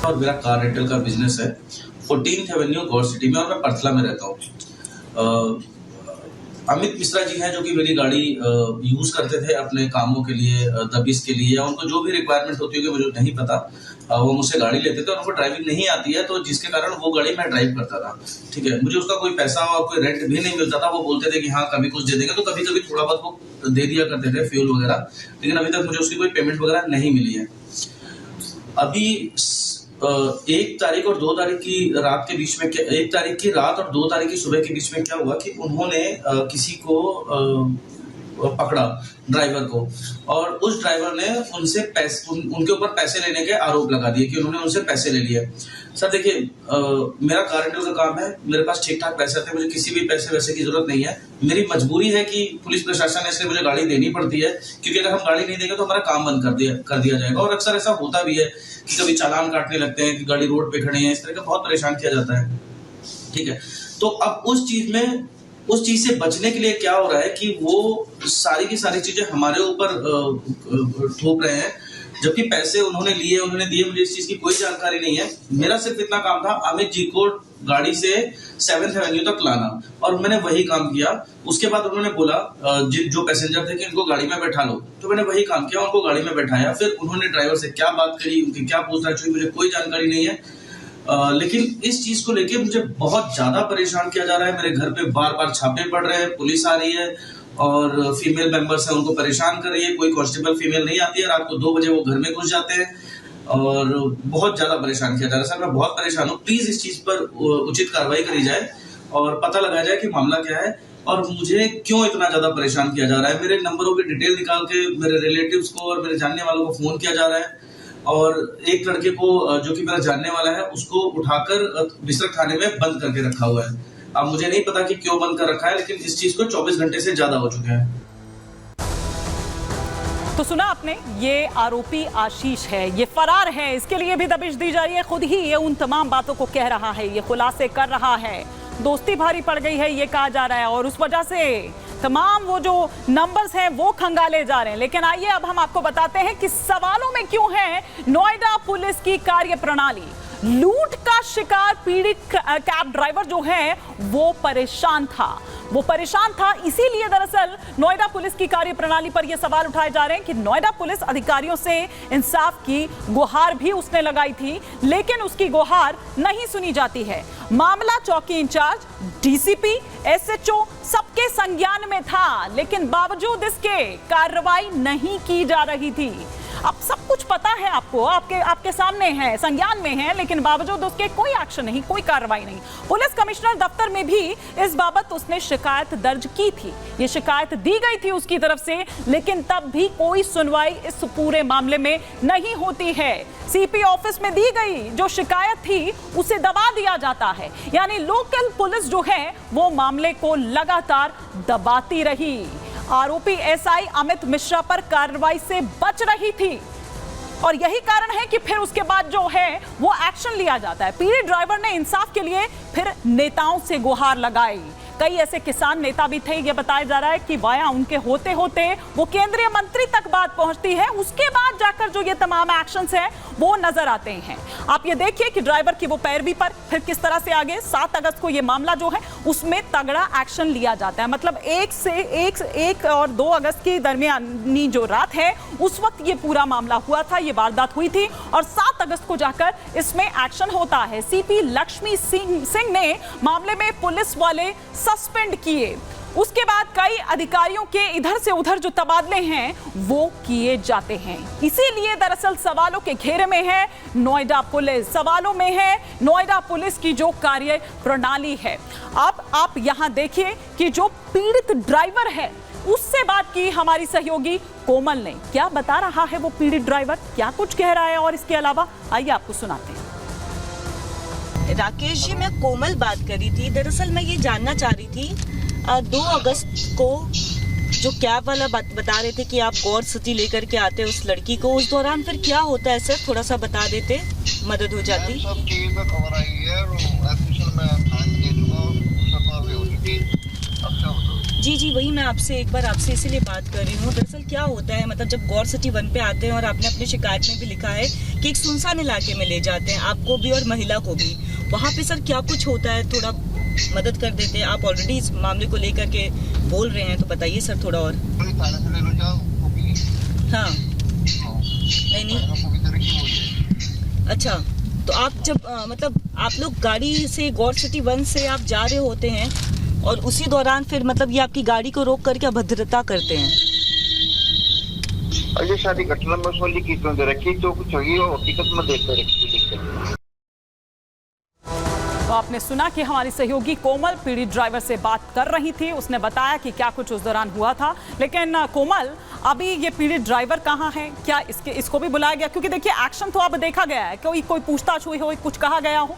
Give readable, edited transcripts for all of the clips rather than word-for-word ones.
और मेरा car rental का बिजनेस है 14th एवेन्यू गौर सिटी में और मैं परथला में रहता हूँ। अमित मिश्रा जी हैं जो कि मेरी गाड़ी यूज करते थे अपने कामों के लिए, दबिश के लिए, या उनको जो भी रिक्वायरमेंट होती होगी मुझे नहीं पता, वो मुझसे गाड़ी लेते थे और उनको ड्राइविंग नहीं आती है, तो जिसके कारण वो गाड़ी मैं ड्राइव करता था। ठीक है, मुझे उसका कोई पैसा और कोई रेंट भी नहीं मिलता था। वो बोलते थे कि हाँ कभी कुछ दे देंगे, तो कभी कभी थोड़ा बहुत वो दे दिया करते थे फ्यूल वगैरह, लेकिन अभी तक मुझे उसकी कोई पेमेंट वगैरह नहीं मिली है। अभी 1 तारीख और 2 तारीख की रात के बीच में 1 तारीख की रात और 2 तारीख की सुबह के बीच में क्या हुआ कि उन्होंने किसी को पकड़ा, ड्राइवर को, और उस ड्राइवर ने उनसे उनके ऊपर पैसे लेने के आरोप लगा दिए कि उन्होंने उनसे पैसे ले लिए। सर देखिए, मेरा कार रेंटल का काम है, मेरे पास ठीक ठाक पैसे आते हैं, मुझे किसी भी पैसे वैसे की जरूरत नहीं है। मेरी मजबूरी है कि पुलिस प्रशासन ने इसलिए मुझे गाड़ी देनी पड़ती है, क्योंकि अगर हम गाड़ी नहीं देंगे तो हमारा काम बंद कर दिया जाएगा। और अक्सर ऐसा होता भी है कि कभी चालान काटने लगते हैं कि गाड़ी रोड पे खड़ी है, इस तरह का बहुत परेशान किया जाता है। ठीक है, तो अब उस चीज से बचने के लिए क्या हो रहा है कि वो सारी की सारी चीजें हमारे ऊपर थोप रहे हैं, जबकि पैसे उन्होंने लिए, उन्होंने दिए, मुझे इस चीज की कोई जानकारी नहीं है। मेरा सिर्फ इतना काम था अमित जी को गाड़ी से 7th एवेन्यू तक लाना, और मैंने वही काम किया। उसके बाद उन्होंने बोला जो पैसेंजर थे कि इनको गाड़ी में बैठा लो, तो मैंने वही काम किया, उनको गाड़ी में बैठाया। फिर उन्होंने ड्राइवर से क्या बात करी, उनकी क्या पूछताछ हुई, मुझे कोई जानकारी नहीं है। लेकिन इस चीज को लेके मुझे बहुत ज्यादा परेशान किया जा रहा है। मेरे घर पे बार बार छापे पड़ रहे हैं, पुलिस आ रही है और फीमेल मेंबर्स है उनको परेशान कर रही है। कोई कांस्टेबल फीमेल नहीं आती है, रात को 2 बजे वो घर में घुस जाते हैं और बहुत ज्यादा परेशान किया जा रहा है। सर मैं बहुत परेशान हूँ, प्लीज इस चीज पर उचित कार्रवाई करी जाए और पता लगाया जाए कि मामला क्या है और मुझे क्यों इतना ज्यादा परेशान किया जा रहा है। मेरे नंबरों की डिटेल निकाल के मेरे रिलेटिव्स को और मेरे जानने वालों को फोन किया जा रहा है, और एक लड़के को जो कि मेरा जानने वाला है उसको उठाकर बिसरख थाने में बंद करके रखा हुआ है। अब मुझे नहीं पता कि क्यों बंद कर रखा है, लेकिन इस चीज को 24 घंटे से ज्यादा हो चुके हैं। तो सुना आपने, ये आरोपी आशीष है, ये फरार है, इसके लिए भी दबिश दी जा रही है। खुद ही ये उन तमाम बातों को कह रहा है, ये खुलासे कर रहा है, दोस्ती भारी पड़ गई है ये कहा जा रहा है, और उस वजह से तमाम वो जो नंबर्स हैं वो खंगाले जा रहे हैं। लेकिन आइए अब हम आपको बताते हैं कि सवालों में क्यों है नोएडा पुलिस की कार्य प्रणाली। लूट का शिकार पीड़ित कैब ड्राइवर जो है वो परेशान था, इसीलिए दरअसल नोएडा पुलिस की कार्य प्रणाली पर यह सवाल उठाए जा रहे हैं कि नोएडा पुलिस अधिकारियों से इंसाफ की गुहार भी उसने लगाई थी, लेकिन उसकी गुहार नहीं सुनी जाती है। मामला चौकी इंचार्ज, डीसीपी, एसएचओ सबके संज्ञान में था, लेकिन बावजूद इसके कार्रवाई नहीं की जा रही थी। अब सब कुछ पता है आपको, आपके सामने है, संज्ञान में है, लेकिन बावजूद उसके कोई एक्शन नहीं, कोई कार्रवाई नहीं। पुलिस कमिश्नर दफ्तर में भी इस बाबत उसने शिकायत दर्ज की थी, ये शिकायत दी गई थी उसकी तरफ से, लेकिन तब भी कोई सुनवाई इस पूरे मामले में नहीं होती है। सीपी ऑफिस में दी गई जो शिकायत थी उसे दबा दिया जाता है, यानी लोकल पुलिस जो है वो मामले को लगातार दबाती रही। आरोपी एसआई अमित मिश्रा पर कार्रवाई से बच रही थी, और यही कारण है कि फिर उसके बाद जो है वो एक्शन लिया जाता है। पीड़ित ड्राइवर ने इंसाफ के लिए फिर नेताओं से गुहार लगाई। कई ऐसे किसान नेता भी थे, ये बताया जा रहा है कि वाया उनके होते होते वो केंद्रीय मंत्री तक बात पहुंचती है, उसके बाद जाकर जो ये तमाम एक्शंस हैं वो नजर आते हैं। आप ये देखिए कि ड्राइवर की वो पैरवी पर फिर किस तरह से आगे 7 अगस्त को ये मामला जो है उसमें तगड़ा एक्शन लिया जाता है। मतलब 1 और 2 अगस्त की दरमियानी जो रात है उस वक्त ये पूरा मामला हुआ था, ये वारदात हुई थी, और 7 अगस्त को जाकर इसमें एक्शन होता है। सीपी लक्ष्मी सिंह ने मामले में पुलिस वाले सस्पेंड किए। उसके बाद कई अधिकारियों के इधर से उधर जो तबादले हैं वो किए जाते हैं। इसीलिए दरअसल सवालों के घेरे में है नोएडा पुलिस, सवालों में है नोएडा पुलिस की जो कार्य प्रणाली है। अब आप यहां देखिए कि जो पीड़ित ड्राइवर है उससे बात की हमारी सहयोगी कोमल ने। क्या बता रहा है वो पीड़ित ड्राइवर, क्या कुछ कह रहा है, और इसके अलावा आइए आपको सुनाते हैं। राकेश जी, मैं कोमल बात कर रही थी। दरअसल मैं ये जानना चाह रही थी, 2 अगस्त को जो कैब वाला बता रहे थे कि आप गौर सिटी लेकर के आते उस लड़की को, उस दौरान फिर क्या होता है सर, थोड़ा सा बता देते, मदद हो जाती। सब टीवी पे खबर आई है, जी वही मैं आपसे एक बार आपसे इसीलिए बात कर रही हूँ। दरअसल क्या होता है, मतलब जब गौर सिटी 1 पे आते हैं और आपने अपनी शिकायत में भी लिखा है कि एक सुनसान इलाके में ले जाते हैं आपको भी और महिला को भी, वहाँ पे सर क्या कुछ होता है, थोड़ा मदद कर देते हैं। आप ऑलरेडी इस मामले को लेकर के बोल रहे हैं तो बताइए सर थोड़ा और। हाँ नहीं अच्छा, तो आप जब मतलब आप लोग गाड़ी से गौर सिटी 1 से आप जा रहे होते हैं और उसी दौरान फिर मतलब ये आपकी गाड़ी को रोक करके अभद्रता करते हैं। अजय शादी घटना में वाली की तो रखी तो कुछ होगी वो हकीकत में देखते रखी। तो आपने सुना कि हमारी सहयोगी कोमल पीड़ित ड्राइवर से बात कर रही थी, उसने बताया कि क्या कुछ उस दौरान हुआ था। लेकिन कोमल, अभी ये पीड़ित ड्राइवर कहाँ है? क्या इसको भी बुलाया गया? क्योंकि देखिए एक्शन तो अब देखा गया है, कोई पूछताछ हुई हो, कुछ कहा गया हो?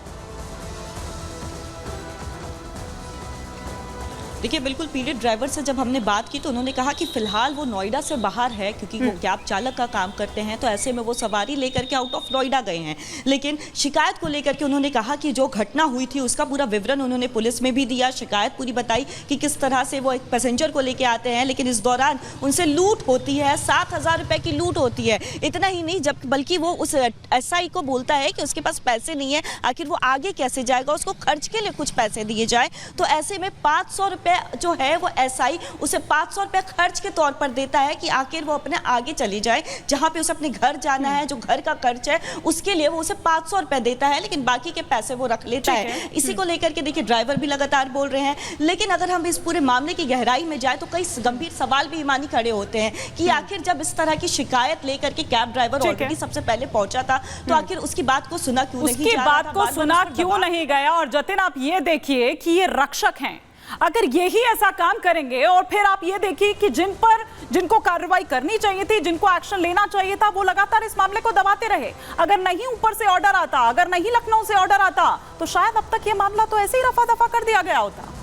देखिए बिल्कुल, पीड़ित ड्राइवर से जब हमने बात की तो उन्होंने कहा कि फिलहाल वो नोएडा से बाहर है क्योंकि वो कैब चालक का काम करते हैं, तो ऐसे में वो सवारी लेकर के आउट ऑफ नोएडा गए हैं। लेकिन शिकायत को लेकर के उन्होंने कहा कि जो घटना हुई थी उसका पूरा विवरण उन्होंने पुलिस में भी दिया, शिकायत पूरी बताई कि किस तरह से वो एक पैसेंजर को लेके आते हैं, लेकिन इस दौरान उनसे लूट होती है, 7,000 रुपये की लूट होती है। इतना ही नहीं, जब बल्कि वो उस SI को बोलता है कि उसके पास पैसे नहीं है, आखिर वो आगे कैसे जाएगा, उसको खर्च के लिए कुछ पैसे दिए जाए। तो ऐसे में 500 रुपये जो है वो SI उसे 500 रुपये खर्च के तौर पर देता है कि आखिर वो अपने आगे चली जाए, जहां पे उसे अपने घर जाना है, जो घर का खर्च है उसके लिए वो उसे 500 रुपये देता है, लेकिन बाकी के पैसे वो रख लेता है। इसी को लेकर के देखिए ड्राइवर भी लगातार बोल रहे हैं। लेकिन अगर हम इस पूरे मामले की गहराई में जाए तो कई गंभीर सवाल भी ईमानी खड़े होते हैं कि आखिर जब इस तरह की शिकायत लेकर के कैब ड्राइवर ऑलरेडी सबसे पहले पहुंचा था तो आखिर उसकी बात को सुना क्यों नहीं, उसकी बात को सुना क्यों नहीं गया? और जतिन, आप ये देखिए कि ये रक्षक हैं, अगर यही ऐसा काम करेंगे और फिर आप ये देखिए कि जिनको कार्रवाई करनी चाहिए थी, जिनको एक्शन लेना चाहिए था, वो लगातार इस मामले को दबाते रहे। अगर नहीं ऊपर से ऑर्डर आता, अगर नहीं लखनऊ से ऑर्डर आता, तो शायद अब तक ये मामला तो ऐसे ही रफा दफा कर दिया गया होता।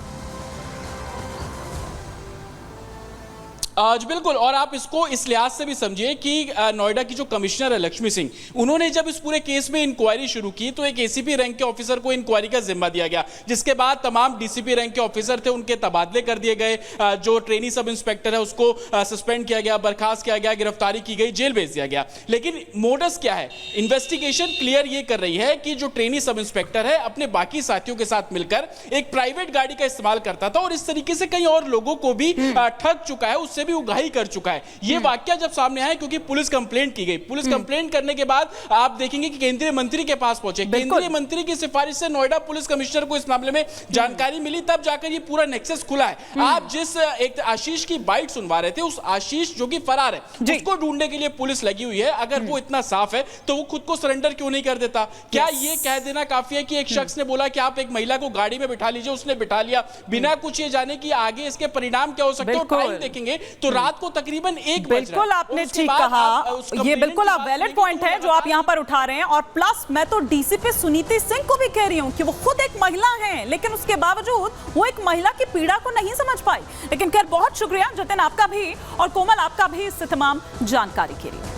आज बिल्कुल, और आप इसको इस लिहाज से भी समझिए कि नोएडा की जो कमिश्नर है लक्ष्मी सिंह, उन्होंने जब इस पूरे केस में इंक्वायरी शुरू की तो एक ACP रैंक के ऑफिसर को इंक्वायरी का जिम्मा दिया गया, जिसके बाद तमाम DCP रैंक के ऑफिसर थे उनके तबादले कर दिए गए। जो ट्रेनी सब इंस्पेक्टर है उसको सस्पेंड किया गया, बर्खास्त किया गया, गिरफ्तारी की गई, जेल भेज दिया गया। लेकिन मोडस क्या है? इन्वेस्टिगेशन क्लियर ये कर रही है कि जो ट्रेनी सब इंस्पेक्टर है अपने बाकी साथियों के साथ मिलकर एक प्राइवेट गाड़ी का इस्तेमाल करता था और इस तरीके से कई और लोगों को भी ठग चुका है, उससे भी उगाही कर चुका है। ये वाकया जब सामने आया क्योंकि पुलिस कंप्लेंट की गई, पुलिस कंप्लेंट करने के बाद आप देखेंगे कि केंद्रीय मंत्री के पास पहुंचे, केंद्रीय मंत्री की सिफारिश से नोएडा पुलिस कमिश्नर को इस मामले में जानकारी मिली, तब जाकर ये पूरा नेक्सस खुला है। आप जिस एक आशीष की बाइट सुनवा रहे थे, उस आशीष जो कि फरार है, उसको ढूंढने के लिए पुलिस लगी हुई है। अगर वो इतना साफ है तो वो खुद को सरेंडर क्यों नहीं कर देता? क्या ये कह देना काफी है कि एक शख्स ने बोला कि आप एक महिला को गाड़ी में बिठा लीजिए, उसने बिठा लिया बिना कुछ ये जाने कि आगे इसके परिणाम क्या हो सकते हैं? टाइम देखेंगे तो रात को तकरीबन 1 बज रहा है। बिल्कुल आपने ठीक कहा, ये बिल्कुल आप वैलिड पॉइंट है जो आप यहां पर उठा रहे हैं। और प्लस मैं तो DCP सुनीति सिंह को भी कह रही हूं कि वो खुद एक महिला हैं, लेकिन उसके बावजूद वो एक महिला की पीड़ा को नहीं समझ पाई। लेकिन खैर, बहुत शुक्रिया जतिन आपका भी और कोमल आपका भी इस तमाम जानकारी के लिए।